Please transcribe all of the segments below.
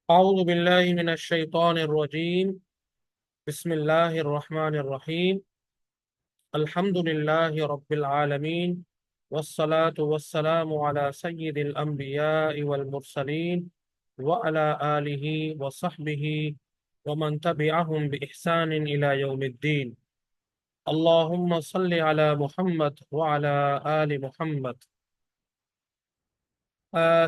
أعوذ بالله من الشيطان الرجيم. بسم الله الرحمن الرحيم. الحمد لله رب العالمين، والصلاة والسلام على سيد الأنبياء والمرسلين وعلى آله وصحبه ومن تبعهم بإحسان إلى يوم الدين. اللهم صل على محمد وعلى آل محمد.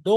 2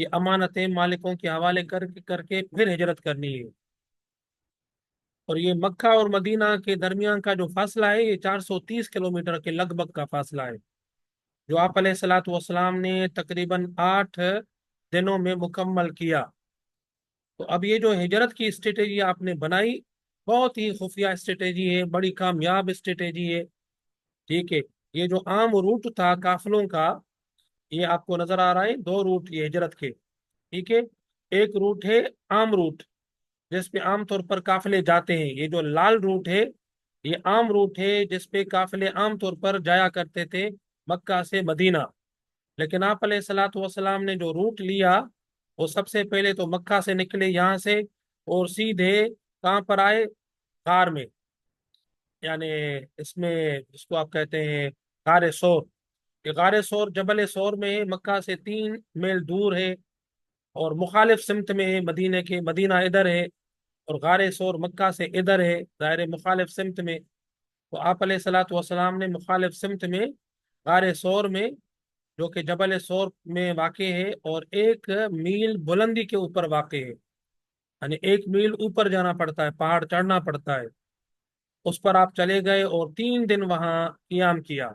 یہ امانتیں مالکوں کے حوالے کر کے پھر ہجرت کرنی ہے۔ اور یہ مکہ اور مدینہ کے درمیان کا جو فاصلہ ہے یہ 430 کلومیٹر کے لگ بھگ کا فاصلہ ہے، جو آپ علیہ الصلوۃ والسلام نے تقریباً 8 دنوں میں مکمل کیا۔ تو اب یہ جو ہجرت کی اسٹریٹجی آپ نے بنائی، بہت ہی خفیہ اسٹریٹجی ہے، بڑی کامیاب اسٹریٹجی ہے، ٹھیک ہے۔ یہ جو عام روٹ تھا قافلوں کا، یہ آپ کو نظر آ رہا ہے، دو روٹ یہ ہجرت کے، ٹھیک ہے۔ ایک روٹ ہے عام روٹ، جس پہ عام طور پر قافلے جاتے ہیں۔ یہ جو لال روٹ ہے یہ عام روٹ ہے جس پہ قافلے عام طور پر جایا کرتے تھے مکہ سے مدینہ۔ لیکن آپ علیہ الصلوۃ والسلام نے جو روٹ لیا، وہ سب سے پہلے تو مکہ سے نکلے یہاں سے، اور سیدھے کہاں پر آئے؟ غار میں، یعنی اس میں جس کو آپ کہتے ہیں غار سور۔ یہ غار سور جبل سور میں ہے، مکہ سے 3 میل دور ہے، اور مخالف سمت میں ہے مدینے کے، مدینہ ادھر ہے اور غار سور مکہ سے ادھر ہے، ظاہر مخالف سمت میں۔ تو آپ علیہ الصلوۃ والسلام نے مخالف سمت میں غار سور میں، جو کہ جبل سور میں واقع ہے اور 1 میل بلندی کے اوپر واقع ہے، یعنی 1 میل اوپر جانا پڑتا ہے، پہاڑ چڑھنا پڑتا ہے، اس پر آپ چلے گئے اور 3 دن وہاں قیام کیا۔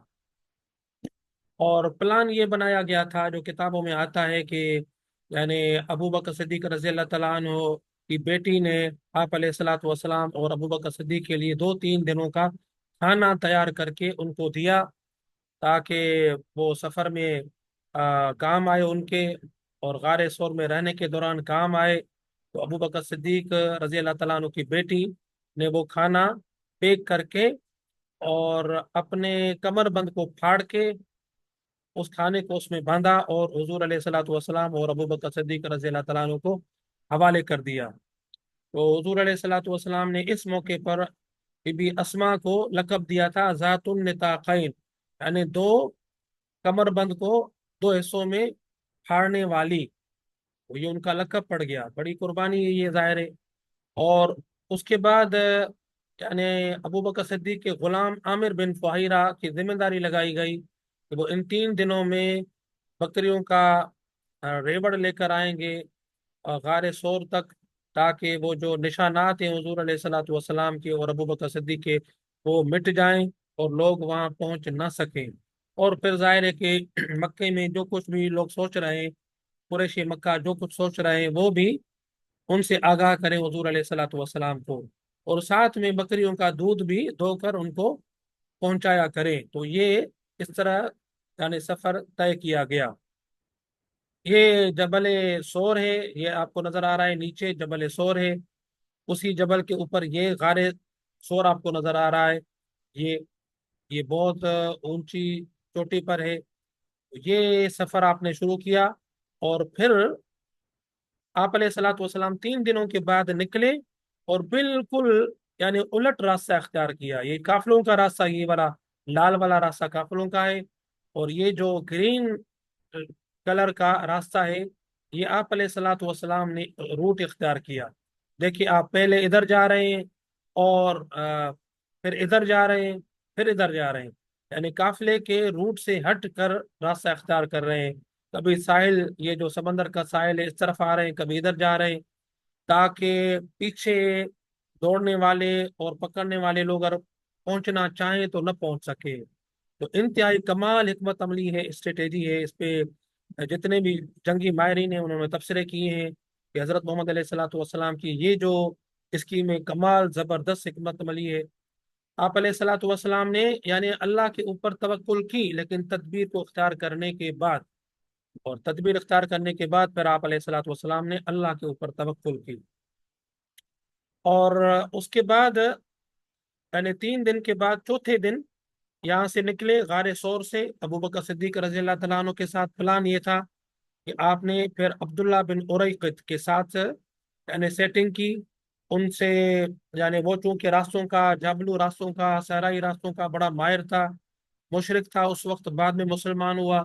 اور پلان یہ بنایا گیا تھا جو کتابوں میں آتا ہے کہ یعنی ابو بکر صدیق رضی اللہ تعالیٰ عنہ کی بیٹی نے آپ علیہ الصلوۃ والسلام اور ابو بکر صدیق کے لیے 2-3 دنوں کا کھانا تیار کر کے ان کو دیا، تاکہ وہ سفر میں کام آئے ان کے، اور غار سور میں رہنے کے دوران کام آئے۔ تو ابو بکر صدیق رضی اللہ تعالیٰ عنہ کی بیٹی نے وہ کھانا پیک کر کے اور اپنے کمر بند کو پھاڑ کے اس کھانے کو اس میں باندھا، اور حضور علیہ الصلوۃ والسلام اور ابو بکر صدیق رضی اللہ تعالیٰ عنہ کو حوالے کر دیا۔ تو حضور علیہ الصلوۃ والسلام نے اس موقع پر بی بی اسما کو لقب دیا تھا ذات النطاقین، یعنی دو کمر بند کو 2 حصوں میں پھاڑنے والی، تو یہ ان کا لقب پڑ گیا، بڑی قربانی ہے یہ، ظاہر ہے۔ اور اس کے بعد یعنی ابو بکر صدیق کے غلام عامر بن فہیرہ کی ذمہ داری لگائی گئی کہ وہ ان 3 دنوں میں بکریوں کا ریوڑ لے کر آئیں گے غار سور تک، تاکہ وہ جو نشانات ہیں حضور علیہ الصلوۃ والسلام کے اور ابو بکر صدیق کے، وہ مٹ جائیں اور لوگ وہاں پہنچ نہ سکیں۔ اور پھر ظاہر ہے کہ مکے میں جو کچھ بھی لوگ سوچ رہے ہیں، قریش مکہ جو کچھ سوچ رہے ہیں، وہ بھی ان سے آگاہ کریں حضور علیہ الصلوۃ والسلام کو، اور ساتھ میں بکریوں کا دودھ بھی دھو کر ان کو پہنچایا کریں۔ تو یہ اس طرح یعنی سفر طے کیا گیا۔ یہ جبل سور ہے، یہ آپ کو نظر آ رہا ہے، نیچے جبل سور ہے، اسی جبل کے اوپر یہ غار سور آپ کو نظر آ رہا ہے، یہ یہ بہت اونچی چوٹی پر ہے۔ یہ سفر آپ نے شروع کیا، اور پھر آپ علیہ الصلوۃ والسلام 3 دنوں کے بعد نکلے، اور بالکل یعنی الٹ راستہ اختیار کیا۔ یہ قافلوں کا راستہ، یہ والا لال والا راستہ قافلوں کا ہے، اور یہ جو گرین کلر کا راستہ ہے یہ آپ علیہ الصلوۃ والسلام نے روٹ اختیار کیا۔ دیکھیے آپ پہلے ادھر جا رہے ہیں، اور پھر ادھر جا رہے ہیں، پھر ادھر جا رہے ہیں، یعنی قافلے کے روٹ سے ہٹ کر راستہ اختیار کر رہے ہیں۔ کبھی ساحل، یہ جو سمندر کا ساحل ہے، اس طرف آ رہے ہیں، کبھی ادھر جا رہے ہیں، تاکہ پیچھے دوڑنے والے اور پکڑنے والے لوگ اگر پہنچنا چاہیں تو نہ پہنچ سکے۔ تو انتہائی کمال حکمت عملی ہے، اسٹریٹجی ہے، اس پہ جتنے بھی جنگی ماہرین ہیں انہوں نے تبصرے کیے ہیں کہ حضرت محمد علیہ الصلوۃ والسلام کی یہ جو اسکیم کمال زبردست حکمت عملی ہے۔ آپ علیہ الصلوۃ والسلام نے یعنی اللہ کے اوپر توکل کی، لیکن تدبیر کو اختیار کرنے کے بعد، اور تدبیر اختیار کرنے کے بعد پھر آپ علیہ الصلوۃ والسلام نے اللہ کے اوپر توکل کی۔ اور اس کے بعد یعنی 3 دن کے بعد چوتھے دن یہاں سے نکلے غار سور سے ابو بکر صدیق رضی اللہ تعالیٰ عنہ کے ساتھ۔ پلان یہ تھا کہ آپ نے پھر عبداللہ بن اریقط کے ساتھ یعنی سیٹنگ کی ان سے، یعنی وہ چونکہ راستوں کا، جابلو راستوں کا، صحرائی راستوں کا بڑا ماہر تھا، مشرق تھا اس وقت، بعد میں مسلمان ہوا،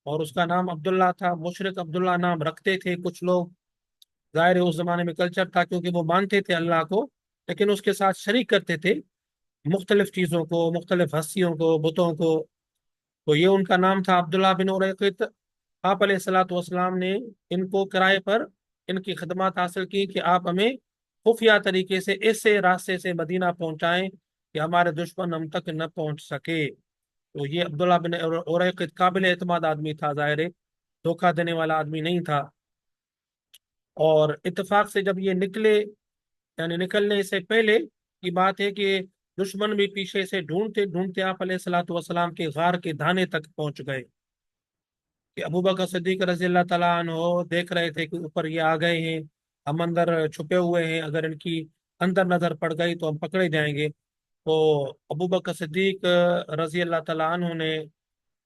اور اس کا نام عبداللہ تھا۔ مشرق عبداللہ نام رکھتے تھے کچھ لوگ، ظاہر ہے اس زمانے میں کلچر تھا، کیونکہ وہ مانتے تھے اللہ کو لیکن اس کے ساتھ شریک کرتے تھے مختلف چیزوں کو، مختلف ہستیوں کو، بتوں کو۔ تو یہ ان کا نام تھا عبداللہ بن اریقط۔ آپ علیہ الصلوۃ والسلام نے ان کو کرائے پر ان کی خدمات حاصل کی کہ آپ ہمیں خفیہ طریقے سے ایسے راستے سے مدینہ پہنچائیں کہ ہمارے دشمن ہم تک نہ پہنچ سکے۔ تو یہ عبداللہ بن اوریقط قابل اعتماد آدمی تھا، ظاہر ہے دھوکہ دینے والا آدمی نہیں تھا۔ اور اتفاق سے جب یہ نکلے، یعنی نکلنے سے پہلے کی بات ہے کہ دشمن بھی پیچھے سے ڈھونڈتے ڈھونڈتے آپ علیہ الصلوۃ والسلام کے غار کے دانے تک پہنچ گئے کہ ابو بکر صدیق رضی اللہ تعالیٰ عنہ دیکھ رہے تھے کہ اوپر یہ آ گئے ہیں، ہم اندر چھپے ہوئے ہیں، اگر ان کی اندر نظر پڑ گئی تو ہم پکڑے جائیں گے۔ تو ابو بکر صدیق رضی اللہ تعالیٰ عنہ نے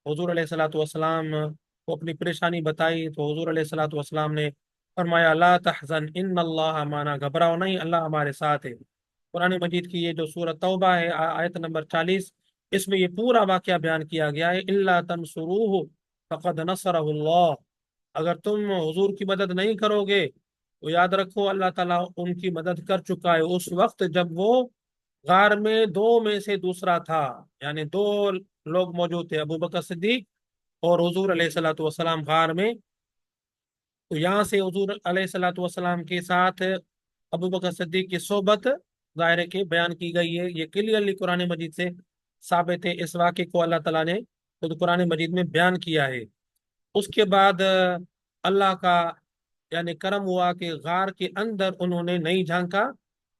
حضور علیہ الصلوۃ والسلام کو اپنی پریشانی بتائی، تو حضور علیہ الصلوۃ والسلام نے فرمایا لا تحزن ان اللہ معنا، گھبراؤ نہیں، اللہ ہمارے ساتھ ہے۔ قرآن مجید کی یہ جو سورۃ توبہ ہے آیت نمبر 40، اس میں یہ پورا واقعہ بیان کیا گیا ہے، الا تنصروہ فقد نصرہ اللہ۔ اگر تم حضور کی مدد نہیں کرو گے تو یاد رکھو اللہ تعالیٰ ان کی مدد کر چکا ہے اس وقت جب وہ غار میں دو میں سے دوسرا تھا، یعنی دو لوگ موجود تھے، ابو بکر صدیق اور حضور علیہ الصلوۃ والسلام غار میں۔ تو یہاں سے حضور علیہ الصلوۃ والسلام کے ساتھ ابو بکر صدیق کی صحبت ظاہر ہے کہ بیان کی گئی ہے، یہ کلیئرلی قرآن مجید سے ثابت ہے، اس واقعے کو اللہ تعالیٰ نے خود قرآن مجید میں بیان کیا ہے۔ اس کے بعد اللہ کا یعنی کرم ہوا کہ غار کے اندر انہوں نے نہیں جھانکا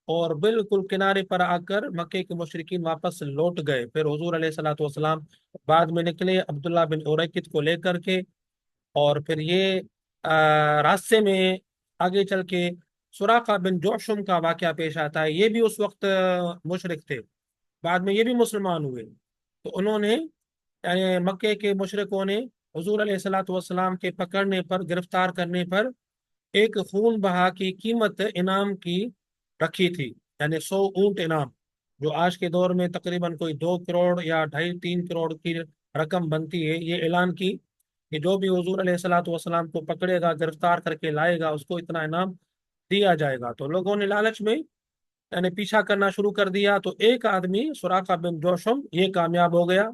اور بالکل کنارے پر آ کر مکے کے مشرکین واپس لوٹ گئے۔ پھر حضور علیہ الصلوۃ والسلام بعد میں نکلے عبداللہ بن اوریقط کو لے کر کے، اور پھر یہ راستے میں آگے چل کے سراقہ بن جوشم کا واقعہ پیش آتا ہے، یہ بھی اس وقت مشرک تھے، بعد میں یہ بھی مسلمان ہوئے۔ تو انہوں نے یعنی مکے کے مشرکوں نے حضور علیہ الصلوۃ والسلام کے پکڑنے پر، گرفتار کرنے پر ایک خون بہا کی قیمت انعام کی رکھی تھی، یعنی 100 اونٹ انعام، جو آج کے دور میں تقریباً کوئی 2 کروڑ یا 2.5-3 کروڑ کی رقم بنتی ہے۔ یہ اعلان کی کہ جو بھی حضور علیہ الصلوۃ والسلام کو پکڑے گا، گرفتار کر کے لائے گا، اس کو اتنا انعام دیا جائے گا۔ تو لوگوں نے لالچ میں یعنی پیچھا کرنا شروع کر دیا، تو ایک آدمی سراقہ بن جوشم یہ کامیاب ہو گیا،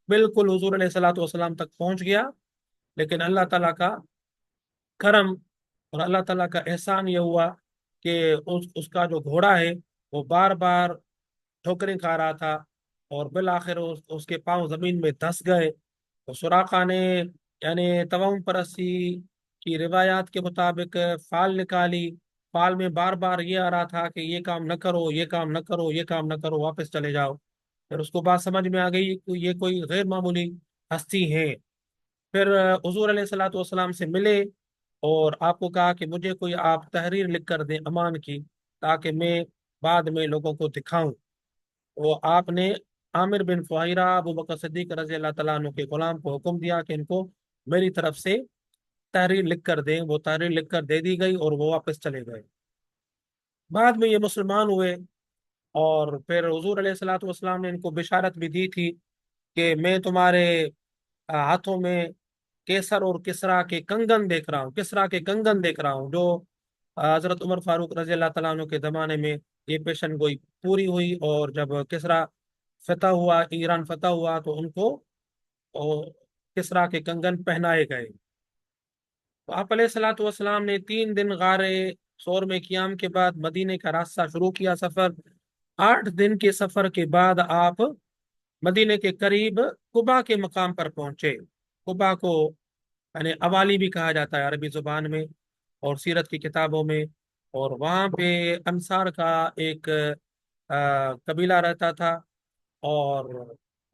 بالکل حضور علیہ الصلوۃ والسلام تک پہنچ گیا۔ لیکن اللہ تعالیٰ کا کرم اور اللہ تعالیٰ کا احسان یہ ہوا کہ اس کا جو گھوڑا ہے وہ بار بار ٹھوکریں کھا رہا تھا، اور بالآخر اس کے پاؤں زمین میں دھس گئے۔ تو سراقہ نے یعنی توہم پرستی کی روایات کے مطابق فال نکالی، فال میں بار بار یہ آ رہا تھا کہ یہ کام نہ کرو، یہ کام نہ کرو، یہ کام نہ کرو، واپس چلے جاؤ۔ پھر اس کو بات سمجھ میں آ گئی کہ یہ کوئی غیر معمولی ہستی ہے۔ پھر حضور علیہ الصلوۃ والسلام سے ملے اور آپ کو کہا کہ مجھے کوئی آپ تحریر لکھ کر دیں امان کی، تاکہ میں بعد میں لوگوں کو دکھاؤں۔ وہ آپ نے عامر بن فہیرہ ابو بکر صدیق رضی اللہ تعالیٰ عنہ کے غلام کو حکم دیا کہ ان کو میری طرف سے تحریر لکھ کر دیں۔ وہ تحریر لکھ کر دے دی گئی اور وہ واپس چلے گئے۔ بعد میں یہ مسلمان ہوئے، اور پھر حضور علیہ الصلوۃ والسلام نے ان کو بشارت بھی دی تھی کہ میں تمہارے ہاتھوں میں کیسر اور کسرا کے کنگن دیکھ رہا ہوں، کسرا کے کنگن دیکھ رہا ہوں، جو حضرت عمر فاروق رضی اللہ تعالیٰ عنہ کے زمانے میں یہ پیشن گوئی پوری ہوئی، اور جب کسرا فتح ہوا، ایران فتح ہوا، تو ان کو کسرا کے کنگن پہنائے گئے۔ تو آپ علیہ الصلوۃ والسلام نے 3 دن غار ثور میں قیام کے بعد مدینے کا راستہ شروع کیا سفر۔ 8 دن کے سفر کے بعد آپ مدینے کے قریب قبا کے مقام پر پہنچے۔ قبا کو یعنی اوالی بھی کہا جاتا ہے عربی زبان میں اور سیرت کی کتابوں میں، اور وہاں پہ انصار کا ایک قبیلہ رہتا تھا، اور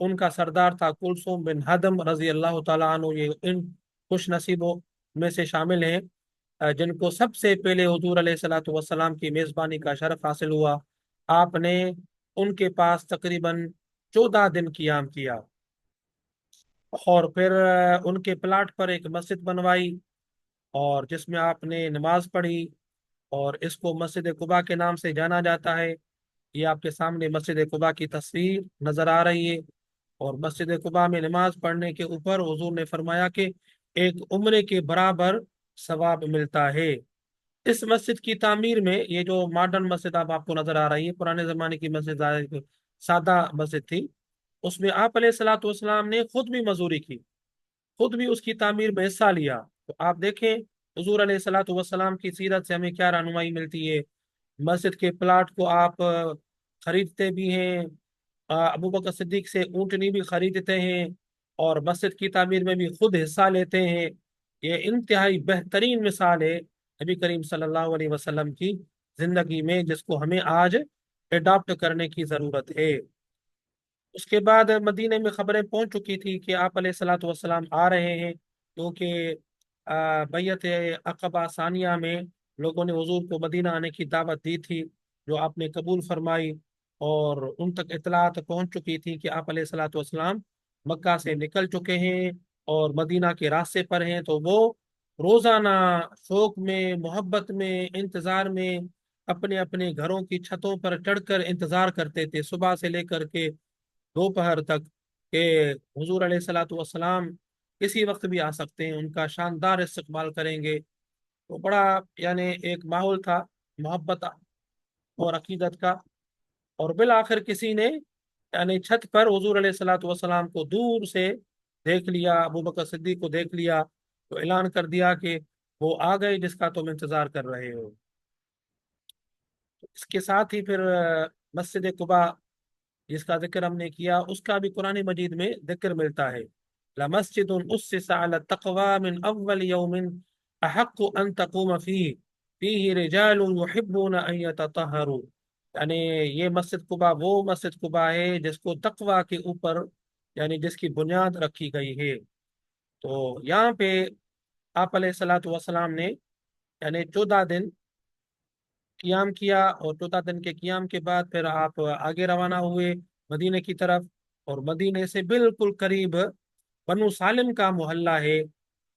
ان کا سردار تھا کلثوم بن ہدم رضی اللہ تعالیٰ عنہ۔ یہ ان خوش نصیبوں میں سے شامل ہیں جن کو سب سے پہلے حضور علیہ الصلوۃ والسلام کی میزبانی کا شرف حاصل ہوا۔ آپ نے ان کے پاس تقریباً 14 دن قیام کیا، اور پھر ان کے پلاٹ پر ایک مسجد بنوائی، اور جس میں آپ نے نماز پڑھی، اور اس کو مسجد قباء کے نام سے جانا جاتا ہے۔ یہ آپ کے سامنے مسجد قباء کی تصویر نظر آ رہی ہے، اور مسجد قباء میں نماز پڑھنے کے اوپر حضور نے فرمایا کہ ایک عمرے کے برابر ثواب ملتا ہے۔ اس مسجد کی تعمیر میں، یہ جو ماڈرن مسجد اب آپ کو نظر آ رہی ہے، پرانے زمانے کی مسجد سادہ مسجد تھی، اس میں آپ علیہ الصلوۃ والسلام نے خود بھی مزدوری کی، خود بھی اس کی تعمیر میں حصہ لیا۔ تو آپ دیکھیں حضور علیہ الصلوۃ والسلام کی سیرت سے ہمیں کیا رہنمائی ملتی ہے۔ مسجد کے پلاٹ کو آپ خریدتے بھی ہیں، ابو بکر صدیق سے اونٹنی بھی خریدتے ہیں، اور مسجد کی تعمیر میں بھی خود حصہ لیتے ہیں۔ یہ انتہائی بہترین مثال ہے نبی کریم صلی اللہ علیہ وسلم کی زندگی میں، جس کو ہمیں آج اڈاپٹ کرنے کی ضرورت ہے۔ اس کے بعد مدینے میں خبریں پہنچ چکی تھی کہ آپ علیہ الصلوۃ والسلام آ رہے ہیں، کیونکہ بیعت عقبہ ثانیہ میں لوگوں نے حضور کو مدینہ آنے کی دعوت دی تھی، جو آپ نے قبول فرمائی، اور ان تک اطلاعات پہنچ چکی تھی کہ آپ علیہ الصلوۃ والسلام مکہ سے نکل چکے ہیں اور مدینہ کے راستے پر ہیں۔ تو وہ روزانہ شوق میں، محبت میں، انتظار میں اپنے اپنے گھروں کی چھتوں پر چڑھ کر انتظار کرتے تھے، صبح سے لے کر کے دوپہر تک، کہ حضور علیہ الصلوۃ والسلام کسی وقت بھی آ سکتے ہیں، ان کا شاندار استقبال کریں گے۔ تو بڑا یعنی ایک ماحول تھا محبت اور عقیدت کا۔ اور بالآخر کسی نے یعنی چھت پر حضور علیہ الصلوۃ والسلام کو دور سے دیکھ لیا، ابو بکر صدیق کو دیکھ لیا، تو اعلان کر دیا کہ وہ آ گئے جس کا تم انتظار کر رہے ہو۔ اس کے ساتھ ہی پھر مسجد قباء جس کا ذکر ہم نے کیا، اس کا بھی قرآن مجید میں ذکر ملتا ہے، لَمَسْجِدٌ أُسِّسَ عَلَى التَّقْوَى مِنْ أَوَّلِ يَوْمٍ أَحَقُّ أَن تَقُومَ فِيهِ فِيهِ رِجَالٌ يُحِبُّونَ أَن يَتَطَهَّرُوا۔ یعنی یہ مسجد قباء وہ مسجد قباء ہے جس کو تقوی کے اوپر یعنی جس کی بنیاد رکھی گئی ہے۔ تو یہاں پہ آپ علیہ الصلوۃ والسلام نے یعنی 14 دن قیام کیا، اور 14 دن کے قیام کے بعد پھر آپ آگے روانہ ہوئے مدینے کی طرف، اور مدینے سے بالکل قریب بنو سالم کا محلہ ہے،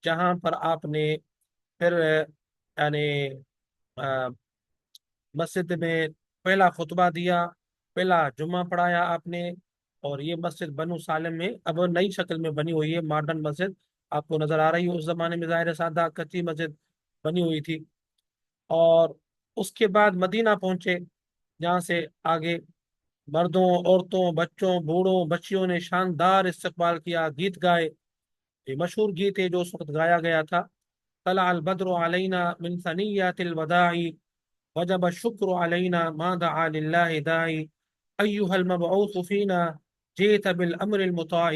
جہاں پر آپ نے پھر یعنی آ، مسجد میں پہلا خطبہ دیا، پہلا جمعہ پڑھایا آپ نے۔ اور یہ مسجد بنو سالم میں اب نئی شکل میں بنی ہوئی ہے، ماڈرن مسجد آپ کو نظر آ رہی ہے۔ اس زمانے میں ظاہر سادہ کچی مسجد بنی ہوئی تھی۔ اور اس کے بعد مدینہ پہنچے، جہاں سے آگے مردوں، عورتوں، بچوں، بوڑھوں، بچیوں نے شاندار استقبال کیا، گیت گائے۔ یہ مشہور گیت ہے جو اس وقت گایا گیا تھا، طلع البدر علینا من ثنیات الوداع وجب الشکر علینا ما دعا للہ داعی ایها المبعوث فینا جیت بالامر المطاع۔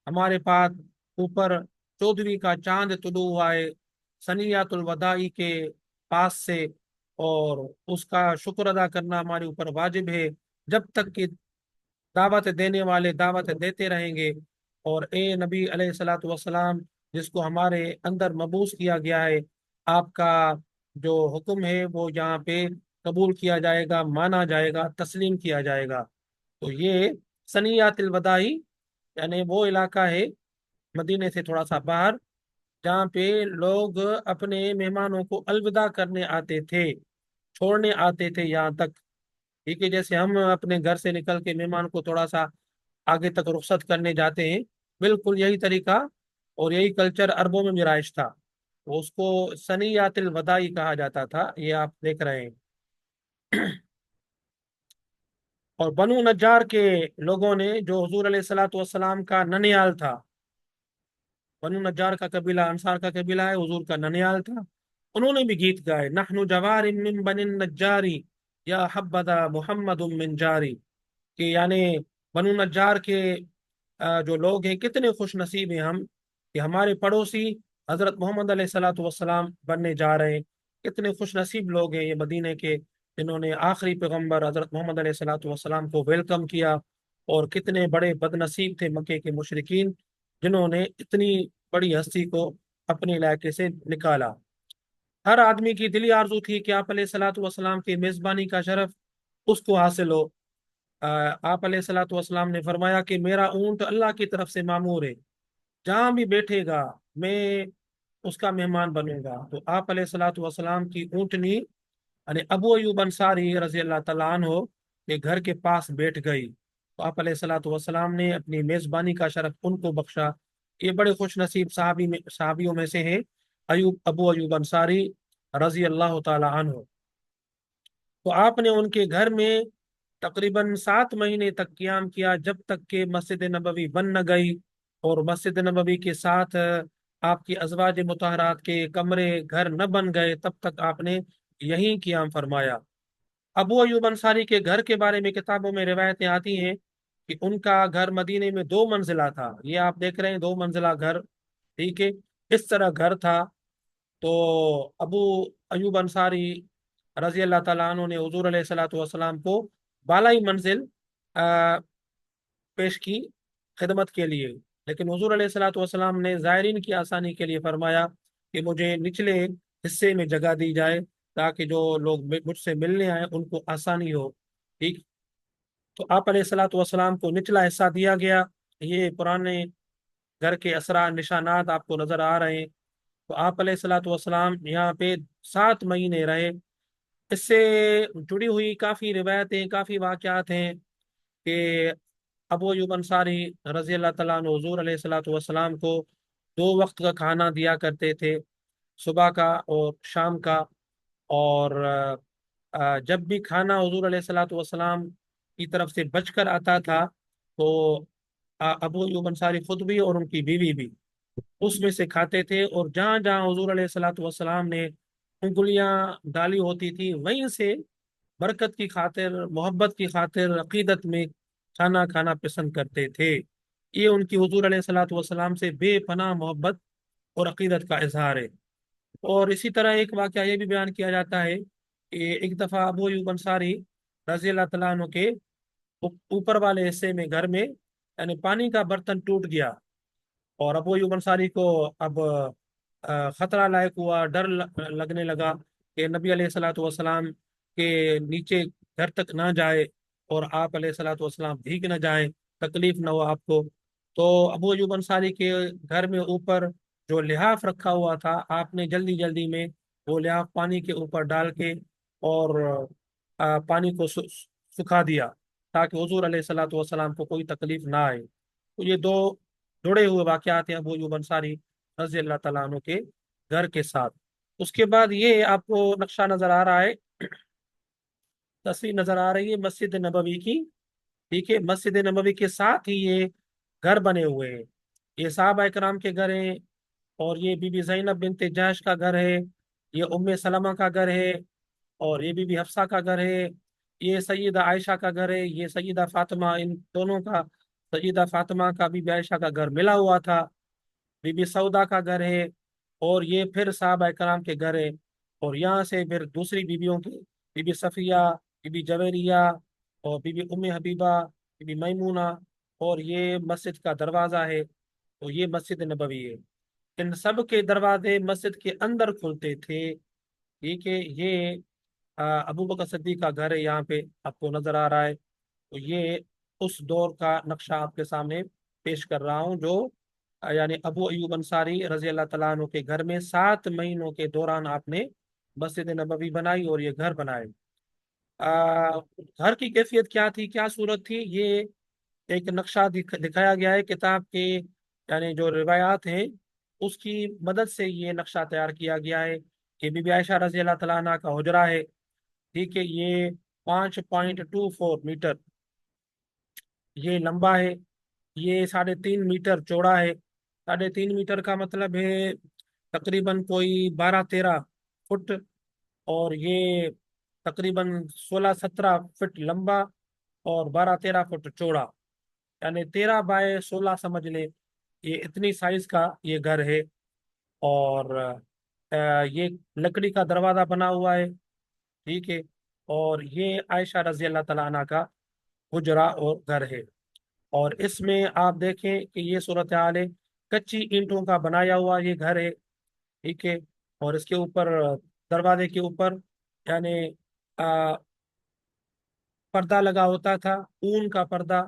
ہمارے پاس اوپر 14ویں کا چاند طلوع ہوا ہے ثنیات الوداع کے پاس سے، اور اس کا شکر ادا کرنا ہمارے اوپر واجب ہے جب تک کہ دعوت دینے والے دعوت دیتے رہیں گے۔ اور اے نبی علیہ الصلوۃ والسلام، جس کو ہمارے اندر مبعوث کیا گیا ہے، آپ کا جو حکم ہے وہ یہاں پہ قبول کیا جائے گا، مانا جائے گا، تسلیم کیا جائے گا۔ تو یہ ثنیات الوداعی یعنی وہ علاقہ ہے مدینے سے تھوڑا سا باہر، جہاں پہ لوگ اپنے مہمانوں کو الوداع کرنے آتے تھے، چھوڑنے آتے تھے یہاں تک۔ ٹھیک ہے، جیسے ہم اپنے گھر سے نکل کے مہمان کو تھوڑا سا آگے تک رخصت کرنے جاتے ہیں، بالکل یہی طریقہ اور یہی کلچر عربوں میں بھی رائج تھا، تو اس کو ثنیات الوداعی کہا جاتا تھا، یہ آپ دیکھ رہے ہیں۔ اور بنو نجار کے لوگوں نے، جو حضور علیہ الصلوۃ والسلام کا ننیال تھا، بنو نجار کا قبیلہ انصار کا قبیلہ ہے، حضور کا ننیال تھا، انہوں نے بھی گیت گائے، نحن جوار من بن النجاری یا حبذا محمد من جاری، کہ یعنی بنو نجار کے جو لوگ ہیں کتنے خوش نصیب ہیں ہم کہ ہمارے پڑوسی حضرت محمد علیہ الصلوۃ والسلام بننے جا رہے ہیں۔ کتنے خوش نصیب لوگ ہیں یہ مدینے کے، جنہوں نے آخری پیغمبر حضرت محمد علیہ الصلوۃ والسلام کو ویلکم کیا، اور کتنے بڑے بد نصیب تھے مکے کے مشرکین جنہوں نے اتنی بڑی ہستی کو اپنے علاقے سے نکالا۔ ہر آدمی کی دلی آرزو تھی کہ آپ علیہ الصلوۃ والسلام کی میزبانی کا شرف اس کو حاصل ہو۔ آپ علیہ الصلوۃ والسلام نے فرمایا کہ میرا اونٹ اللہ کی طرف سے معمور ہے، جہاں بھی بیٹھے گا میں اس کا مہمان بنوں گا۔ تو آپ علیہ الصلوۃ والسلام کی اونٹنی یعنی ابو ایوب انصاری رضی اللہ تعالیٰ عنہ کے گھر کے پاس بیٹھ گئی، تو آپ علیہ الصلوۃ والسلام نے اپنی میزبانی کا شرف ان کو بخشا۔ یہ بڑے خوش نصیب صحابیوں میں سے ہیں ابو ایوب انصاری رضی اللہ تعالیٰ عنہ۔ تو آپ نے ان کے گھر میں تقریباً 7 مہینے تک قیام کیا، جب تک کہ مسجد نبوی بن نہ گئی۔ اور مسجد نبوی کے ساتھ آپ کی ازواج مطہرات کے کمرے گھر نہ بن گئے تب تک آپ نے یہیں قیام فرمایا۔ ابو ایوب انصاری کے گھر کے بارے میں کتابوں میں روایتیں آتی ہیں کہ ان کا گھر مدینے میں 2 منزلہ تھا۔ یہ آپ دیکھ رہے ہیں 2 منزلہ گھر، ٹھیک ہے، اس طرح گھر تھا۔ تو ابو ایوب انصاری رضی اللہ تعالیٰ عنہ نے حضور علیہ الصلوۃ والسلام کو بالائی منزل آ، پیش کی خدمت کے لیے، لیکن حضور علیہ الصلوۃ والسلام نے زائرین کی آسانی کے لیے فرمایا کہ مجھے نچلے حصے میں جگہ دی جائے تاکہ جو لوگ مجھ سے ملنے آئے ان کو آسانی ہو، ٹھیک۔ تو آپ علیہ الصلوۃ والسلام کو نچلا حصہ دیا گیا۔ یہ پرانے گھر کے اثرات نشانات آپ کو نظر آ رہے ہیں۔ تو آپ علیہ الصلوۃ والسلام یہاں پہ 7 مہینے رہے۔ اس سے جڑی ہوئی کافی روایتیں، کافی واقعات ہیں کہ ابو ایوب انصاری رضی اللہ تعالیٰ عنہ حضور علیہ الصلوۃ والسلام کو 2 وقت کا کھانا دیا کرتے تھے، صبح کا اور شام کا۔ اور جب بھی کھانا حضور علیہ الصلوۃ والسلام کی طرف سے بچ کر آتا تھا تو ابو ایوب انصاری خود بھی اور ان کی بیوی بھی اس میں سے کھاتے تھے، اور جہاں جہاں حضور علیہ الصلوۃ والسلام نے انگلیاں ڈالی ہوتی تھی وہیں سے برکت کی خاطر، محبت کی خاطر، عقیدت میں کھانا کھانا پسند کرتے تھے۔ یہ ان کی حضور علیہ الصلوۃ والسلام سے بے پناہ محبت اور عقیدت کا اظہار ہے۔ اور اسی طرح ایک واقعہ یہ بھی بیان کیا جاتا ہے کہ ایک دفعہ ابو ایوب انصاری رضی اللہ تعالیٰ عنہ کے اوپر والے حصے میں گھر میں یعنی پانی کا برتن ٹوٹ گیا، اور ابو ایوب انصاری کو اب خطرہ لاحق ہوا، ڈر لگنے لگا کہ نبی علیہ الصلوۃ والسلام کے نیچے گھر تک نہ جائے اور آپ علیہ الصلوۃ والسلام بھیگ نہ جائیں، تکلیف نہ ہو آپ کو۔ تو ابو ایوب انصاری کے گھر میں اوپر جو لحاف رکھا ہوا تھا، آپ نے جلدی جلدی میں وہ لحاف پانی کے اوپر ڈال کے اور پانی کو سکھا دیا تاکہ حضور علیہ الصلوۃ والسلام کو کوئی تکلیف نہ آئے۔ تو یہ دو جڑے ہوئے واقعات ہیں ابو ایوب انصاری رضی اللہ تعالیٰ عنہ کے گھر کے ساتھ۔ اس کے بعد یہ آپ کو نقشہ نظر آ رہا ہے، تصویر نظر آ رہی ہے مسجد نبوی کی، ٹھیک ہے۔ مسجد نبوی کے ساتھ ہی یہ گھر بنے ہوئے ہیں۔ یہ صحابہ کرام کے گھر ہیں، اور یہ بی بی زینب بنت جہش کا گھر ہے، یہ ام سلمہ کا گھر ہے، اور یہ بی بی حفصہ کا گھر ہے، یہ سیدہ عائشہ کا گھر ہے، یہ سیدہ فاطمہ، ان دونوں کا، سیدہ فاطمہ کا بی بی عائشہ کا گھر ملا ہوا تھا، بی بی سودا کا گھر ہے، اور یہ پھر صحابہ کرام کے گھر ہے۔ اور یہاں سے پھر دوسری بیویوں کی، بی بی صفیہ، بی بی جویریہ، اور بی بی ام حبیبہ، بی بی میمونہ، اور یہ مسجد کا دروازہ ہے، تو یہ مسجد نبوی ہے۔ ان سب کے دروازے مسجد کے اندر کھلتے تھے، ٹھیک ہے۔ یہ ابو بکر صدیق کا گھر ہے، یہاں پہ آپ کو نظر آ رہا ہے۔ تو یہ اس دور کا نقشہ آپ کے سامنے پیش کر رہا ہوں جو یعنی ابو ایوب انصاری رضی اللہ تعالیٰ عنہ کے گھر میں 7 مہینوں کے دوران آپ نے مسجد نبوی بنائی اور یہ گھر بنائے۔ گھر کی کیفیت کیا تھی، کیا صورت تھی، یہ ایک نقشہ دکھایا گیا ہے کتاب کے، یعنی جو روایات ہیں اس کی مدد سے یہ نقشہ تیار کیا گیا ہے کہ بی بی عائشہ رضی اللہ تعالیٰ عنہ کا حجرہ ہے، ٹھیک ہے۔ یہ 5.24 میٹر یہ لمبا ہے، یہ 3.5 میٹر چوڑا ہے۔ 3.5 میٹر کا مطلب ہے تقریباً کوئی 12-13 فٹ، اور یہ تقریباً 16-17 فٹ لمبا اور 12-13 فٹ چوڑا، یعنی 13 بائی 16 سمجھ لیں، یہ اتنی سائز کا یہ گھر ہے۔ اور یہ لکڑی کا دروازہ بنا ہوا ہے، ٹھیک ہے۔ اور یہ عائشہ رضی اللہ تعالیٰ عنہ کا حجرہ اور گھر ہے۔ اور اس میں آپ دیکھیں کہ یہ صورتحال ہے، کچی اینٹوں کا بنایا ہوا یہ گھر ہے، ٹھیک ہے۔ اور اس کے اوپر دروازے کے اوپر یعنی آ، پردہ لگا ہوتا تھا، اون کا پردہ،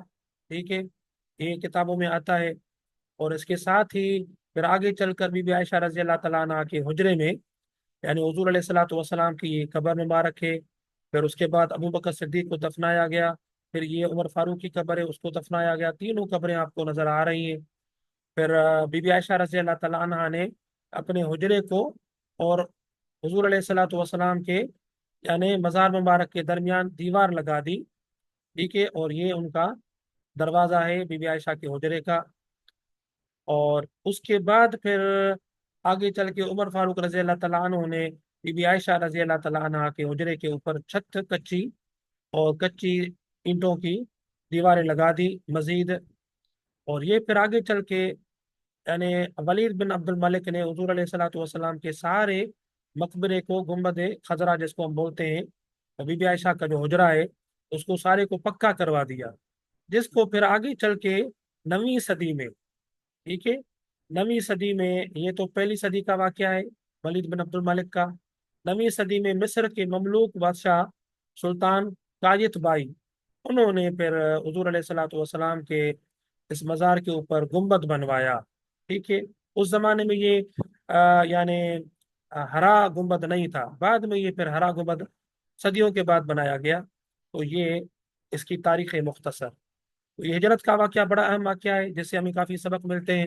ٹھیک ہے، یہ کتابوں میں آتا ہے۔ اور اس کے ساتھ ہی پھر آگے چل کر بی بی عائشہ رضی اللہ تعالیٰ عنہ کے حجرے میں یعنی حضور علیہ الصلوۃ والسلام کی یہ قبر مبارک ہے۔ پھر اس کے بعد ابو بکر صدیق کو دفنایا گیا، پھر یہ عمر فاروق کی قبر ہے، اس کو دفنایا گیا۔ تینوں قبریں آپ کو نظر آ رہی ہیں۔ پھر بی بی عائشہ رضی اللہ تعالیٰ عنہ نے اپنے حجرے کو اور حضور علیہ الصلوۃ والسلام کے یعنی مزار مبارک کے درمیان دیوار لگا دی، ٹھیک ہے۔ اور یہ ان کا دروازہ ہے بی بی عائشہ کے حجرے کا۔ اور اس کے بعد پھر آگے چل کے عمر فاروق رضی اللہ تعالیٰ عنہ نے بی بی عائشہ رضی اللہ تعالیٰ عنہ کے حجرے کے اوپر چھت کچی اور کچی اینٹوں کی دیواریں لگا دی مزید. اور یہ پھر آگے چل کے یعنی ولید بن عبد الملک نے حضور علیہ الصلوۃ والسلام کے سارے مقبرے کو گنبد خضرا جس کو ہم بولتے ہیں اور بی بی عائشہ کا جو حجرہ ہے اس کو سارے کو پکا کروا دیا، جس کو پھر آگے چل کے 9ویں صدی میں، ٹھیک ہے، 9ویں صدی میں، یہ تو پہلی صدی کا واقعہ ہے ولید بن عبد الملک کا. 9ویں صدی میں مصر کے مملوک بادشاہ سلطان قایت بائی، انہوں نے پھر حضور علیہ الصلوۃ والسلام کے اس مزار کے اوپر گنبد بنوایا. ٹھیک ہے، اس زمانے میں یہ یعنی ہرا گنبد نہیں تھا، بعد میں یہ پھر ہرا گنبد صدیوں کے بعد بنایا گیا. تو یہ اس کی تاریخ مختصر. تو یہ ہجرت کا واقعہ بڑا اہم واقعہ ہے جس سے ہمیں کافی سبق ملتے ہیں.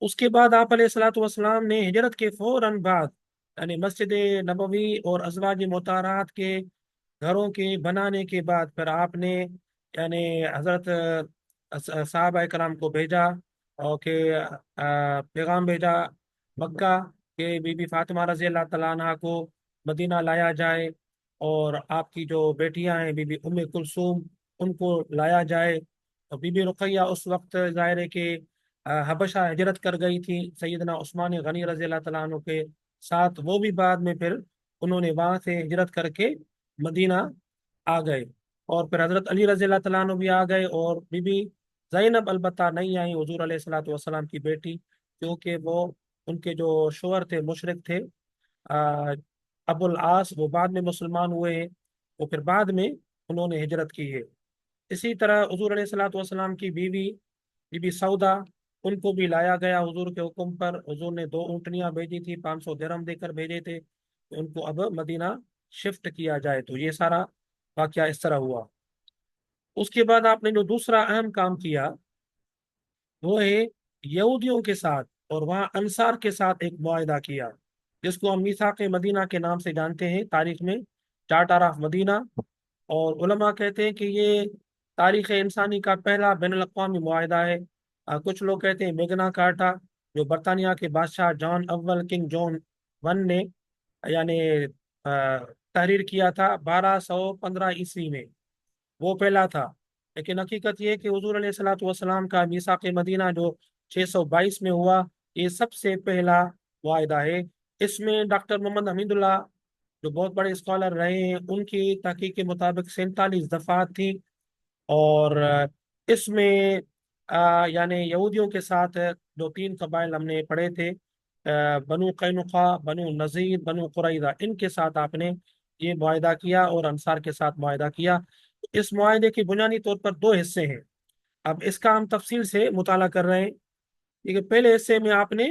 اس کے بعد آپ علیہ الصلوۃ والسلام نے ہجرت کے فوراً بعد یعنی مسجد نبوی اور ازواج مطہرات کے گھروں کے بنانے کے بعد پھر آپ نے یعنی حضرت صحابہ کرام کو بھیجا اور کہ پیغام بھیجا مکہ کہ بی بی فاطمہ رضی اللہ تعالیٰ عنہ کو مدینہ لایا جائے، اور آپ کی جو بیٹیاں ہیں بی بی ام کلثوم ان کو لایا جائے. اور بی بی رقیہ اس وقت ظاہر ہے کہ حبشہ ہجرت کر گئی تھی سیدنا عثمان غنی رضی اللہ تعالیٰ عنہ کے ساتھ، وہ بھی بعد میں پھر انہوں نے وہاں سے ہجرت کر کے مدینہ آ گئے. اور پھر حضرت علی رضی اللہ تعالیٰ عنہ بھی آ گئے، اور بی بی زینب البتہ نہیں آئی حضور علیہ الصلوۃ والسلام کی بیٹی، کیونکہ وہ ان کے جو شوہر تھے مشرک تھے آ، ابو العاص، وہ بعد میں مسلمان ہوئے ہیں، وہ پھر بعد میں انہوں نے ہجرت کی ہے. اسی طرح حضور علیہ الصلوۃ والسلام کی بیوی بی بی سودا، ان کو بھی لایا گیا حضور کے حکم پر. حضور نے 2 اونٹنیاں بھیجی تھی، 500 درہم دے کر بھیجے تھے کہ ان کو اب مدینہ شفٹ کیا جائے. تو یہ سارا واقعہ اس طرح ہوا. اس کے بعد آپ نے جو دوسرا اہم کام کیا وہ ہے یہودیوں کے ساتھ اور وہاں انصار کے ساتھ ایک معاہدہ کیا، جس کو ہم میثاق مدینہ کے نام سے جانتے ہیں تاریخ میں، چارٹر آف مدینہ. اور علماء کہتے ہیں کہ یہ تاریخ انسانی کا پہلا بین الاقوامی معاہدہ ہے. کچھ لوگ کہتے ہیں میگنا کارٹا، جو برطانیہ کے بادشاہ جان اول کنگ جان ون نے یعنی تحریر کیا تھا 1215 عیسوی میں، وہ پہلا تھا. لیکن حقیقت یہ ہے کہ حضور علیہ الصلوۃ والسلام کا میثاق مدینہ جو 622 میں ہوا، یہ سب سے پہلا معاہدہ ہے. اس میں ڈاکٹر محمد حمید اللہ جو بہت بڑے اسکالر رہے ہیں، ان کی تحقیق کے مطابق 47 دفعات تھیں. اور اس میں یعنی یہودیوں کے ساتھ جو 3 قبائل ہم نے پڑھے تھے، بنو قینقاع، بنو نذیر، بنو قریظہ، ان کے ساتھ آپ نے یہ معاہدہ کیا اور انصار کے ساتھ معاہدہ کیا. اس معاہدے کے بنیادی طور پر 2 حصے ہیں. اب اس کا ہم تفصیل سے مطالعہ کر رہے ہیں. لیکن پہلے حصے میں آپ نے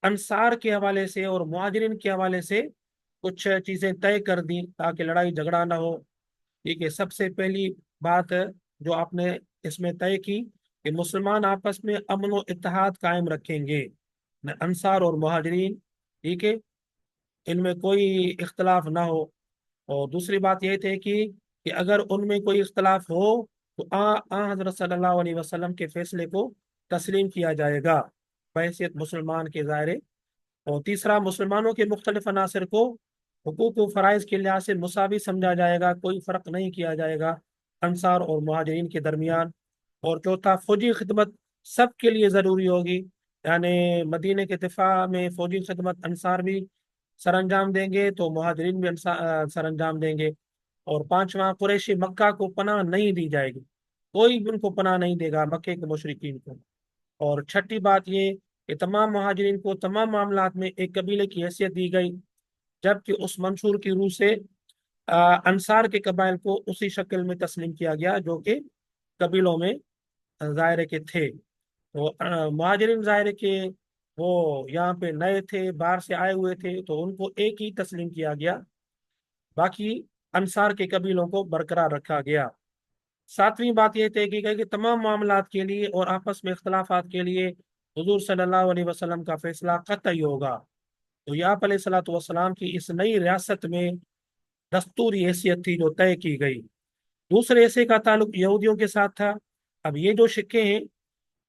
انصار کے حوالے سے اور مہاجرین کے حوالے سے کچھ چیزیں طے کر دی تاکہ لڑائی جھگڑا نہ ہو. ٹھیک ہے، سب سے پہلی بات جو آپ نے اس میں طے کی کہ مسلمان آپس میں امن و اتحاد قائم رکھیں گے، انصار اور مہاجرین، ٹھیک ہے، ان میں کوئی اختلاف نہ ہو. اور دوسری بات یہ تھی کہ اگر ان میں کوئی اختلاف ہو تو حضرت صلی اللہ علیہ وسلم کے فیصلے کو تسلیم کیا جائے گا بحیثیت مسلمان کے ظاہر. اور تیسرا، مسلمانوں کے مختلف عناصر کو حقوق و فرائض کے لحاظ سے مساوی سمجھا جائے گا، کوئی فرق نہیں کیا جائے گا انصار اور مہاجرین کے درمیان. اور چوتھا، فوجی خدمت سب کے لیے ضروری ہوگی، یعنی مدینے کے دفاع میں فوجی خدمت انصار بھی سر انجام دیں گے تو مہاجرین بھی سر انجام دیں گے. اور پانچواں، قریشی مکہ کو پناہ نہیں دی جائے گی، کوئی بھی ان کو پناہ نہیں دے گا مکے کے مشرکین کو. اور چھٹی بات یہ کہ تمام مہاجرین کو تمام معاملات میں ایک قبیلے کی حیثیت دی گئی، جبکہ اس منشور کی روح سے انصار کے قبائل کو اسی شکل میں تسلیم کیا گیا جو کہ قبیلوں میں ظاہر کے تھے. تو مہاجرین ظاہر کے وہ یہاں پہ نئے تھے، باہر سے آئے ہوئے تھے، تو ان کو ایک ہی تسلیم کیا گیا، باقی انصار کے قبیلوں کو برقرار رکھا گیا. ساتویں بات یہ طے کی گئی کہ تمام معاملات کے لیے اور آپس میں اختلافات کے لیے حضور صلی اللہ علیہ وسلم کا فیصلہ قطعی ہوگا. تو یہ آپ علیہ الصلوۃ والسلام کی اس نئی ریاست میں دستوری حیثیت تھی جو طے کی گئی. دوسرے حصے کا تعلق یہودیوں کے ساتھ تھا. اب یہ جو سکے ہیں